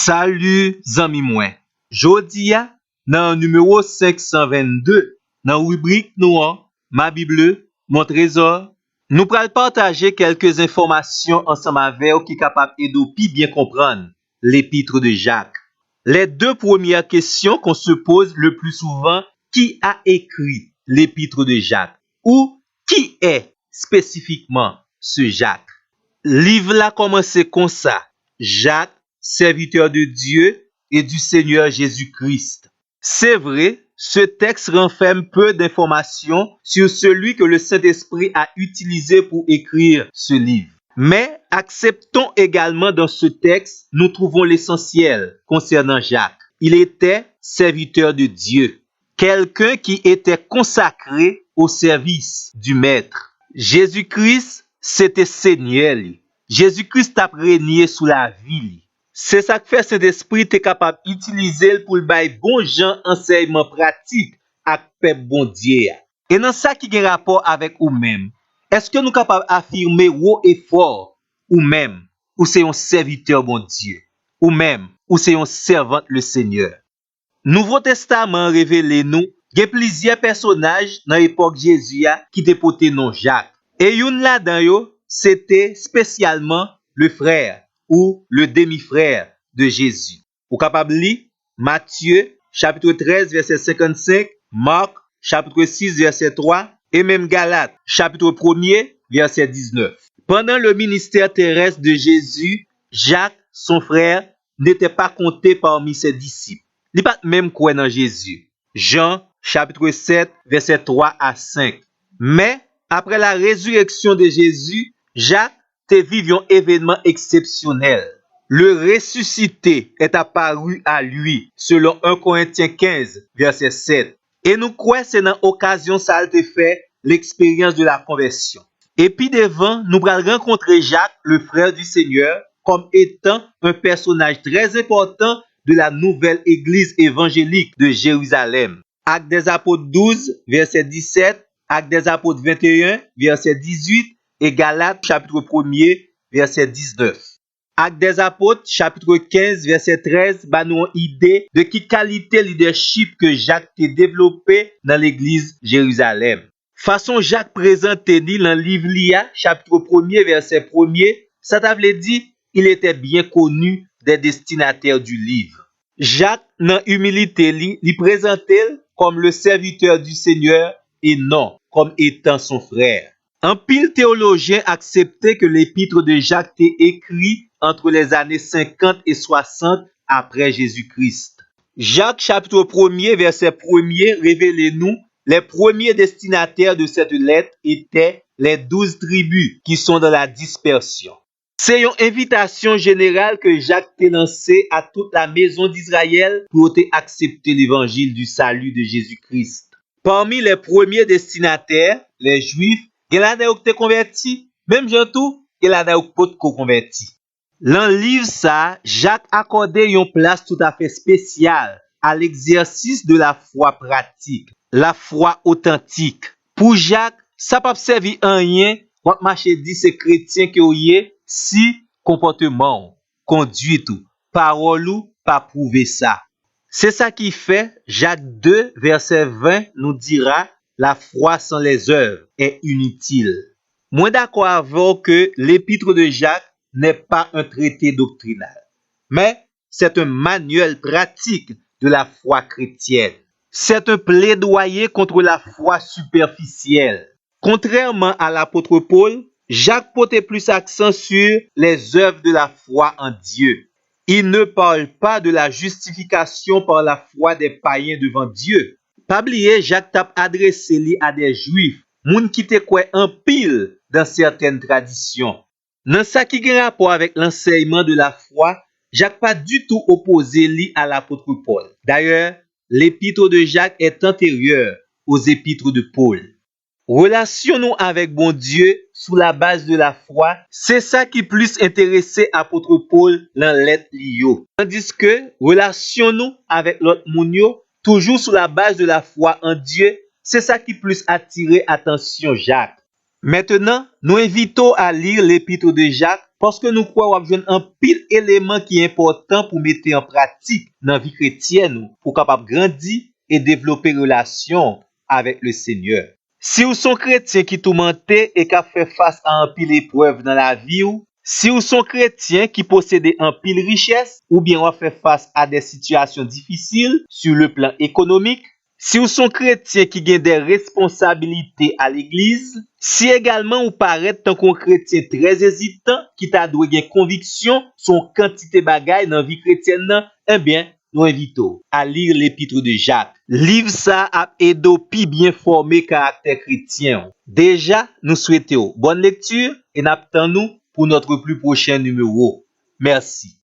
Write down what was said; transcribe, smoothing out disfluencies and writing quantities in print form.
Salut zami mwen. Jodi a nan numéro 522 nan rubrique nou an, ma Bible, mon trésor, nous pral partager quelques informations ensemble avec vous qui capable aider pi bien comprendre l'épître de Jacques. Les deux premières questions qu'on se pose le plus souvent, qui a écrit l'épître de Jacques ou qui est spécifiquement ce Jacques? Livre là commence comme ça. Jacques, serviteur de Dieu et du Seigneur Jésus-Christ. C'est vrai, ce texte renferme peu d'informations sur celui que le Saint-Esprit a utilisé pour écrire ce livre. Mais acceptons également dans ce texte, nous trouvons l'essentiel concernant Jacques. Il était serviteur de Dieu, quelqu'un qui était consacré au service du Maître. Jésus-Christ, c'était Seigneur. Jésus-Christ a régné sous la vie. C'est ça que fait Saint-Esprit est capable d'utiliser pour le bail bon gens enseignement pratique avec peuple bon Dieu. Et dans ça qui a rapport avec vous-même, est-ce que nous capables d'affirmer haut et fort ou même ou c'est un serviteur bon Dieu ou même ou c'est un servant le Seigneur? Nouveau Testament révèle nous il y a plusieurs personnages dans l'époque Jésus qui te porté nom Jacques. Et une là-dedans yo, c'était spécialement le frère ou le demi-frère de Jésus. Vous capable lire Matthieu chapitre 13 verset 55, Marc chapitre 6 verset 3 et même Galates chapitre 1er verset 19. Pendant le ministère terrestre de Jésus, Jacques, son frère, n'était pas compté parmi ses disciples. Il n'est pas même quoi dans Jésus. Jean chapitre 7 verset 3 à 5. Mais après la résurrection de Jésus, Jacques te vive un événement exceptionnel. Le ressuscité est apparu à lui, selon 1 Corinthiens 15, verset 7. Et nous croyons que c'est dans l'occasion ça a fait l'expérience de la conversion. Et puis devant, nous allons rencontrer Jacques, le frère du Seigneur, comme étant un personnage très important de la nouvelle église évangélique de Jérusalem. Actes des apôtres 12, verset 17, Actes des apôtres 21, verset 18, et Galates chapitre 1er, verset 19. Actes des apôtres chapitre 15, verset 13, bah nous une idée de qui qualité leadership que Jacques a développé dans l'église Jérusalem. Façon Jacques présente dans le livre Lia, chapitre 1er, verset 1er, ça t'avait dit, il était bien connu des destinataires du livre. Jacques, dans humilité, il présentait comme le serviteur du Seigneur et non comme étant son frère. Un pile théologien acceptait que l'épître de Jacques était écrit entre les années 50 et 60 après Jésus-Christ. Jacques chapitre 1er verset 1er révèle-nous les premiers destinataires de cette lettre étaient les 12 tribus qui sont dans la dispersion. C'est une invitation générale que Jacques t'a lancée à toute la maison d'Israël pour accepter l'évangile du salut de Jésus-Christ. Parmi les premiers destinataires, les Juifs, il y a des qui convertis, même tout, il y a des qui convertis. Dans le livre ça, Jacques accordait une place tout à fait spéciale à l'exercice de la foi pratique, la foi authentique. Pour Jacques, ça pas servir en rien quand marcher dit ces chrétiens que y si comportement, conduite ou parole ou pas prouver ça. C'est ça qui fait Jacques 2 verset 20 nous dira la foi sans les œuvres est inutile. Moi d'accord avec que l'épître de Jacques n'est pas un traité doctrinal, mais c'est un manuel pratique de la foi chrétienne. C'est un plaidoyer contre la foi superficielle. Contrairement à l'apôtre Paul, Jacques portait plus accent sur les œuvres de la foi en Dieu. Il ne parle pas de la justification par la foi des païens devant Dieu. Pas oublier, Jacques t'a adressé à des juifs, moun qui te croient en pile dans certaines traditions. Dans ça qui a rapport avec l'enseignement de la foi, Jacques pas du tout opposé li à l'apôtre Paul. D'ailleurs, l'épître de Jacques est antérieure aux épîtres de Paul. Relationnons avec bon Dieu sous la base de la foi, c'est ça qui plus intéressé apôtre Paul dans lettre Lio. Tandis que relationnons avec l'autre mounio toujours sous la base de la foi en Dieu, c'est ça qui plus attiré attention Jacques. Maintenant, nous invitons à lire l'épître de Jacques parce que nous croyons avoir un pile élément qui est important pour mettre en pratique dans la vie chrétienne pour capable grandir et développer relation avec le Seigneur. Si vous sont chrétien qui tourmenté et qui a fait face à un pile épreuve dans la vie, si vous sont chrétien qui possède un pile richesse ou bien vous fait face à des situations difficiles sur le plan économique, si vous sont chrétien qui gagne des responsabilités à l'église, si également vous paraît tant qu'un chrétien très hésitant qui t'a doué gain conviction son quantité bagaille dans vie chrétienne, eh bien nous invitons à lire l'épître de Jacques. Livre ça a aidé pi bien formé caractère chrétien. Déjà, nous souhaitons bonne lecture et n'attendons nous pour notre plus prochain numéro. Merci.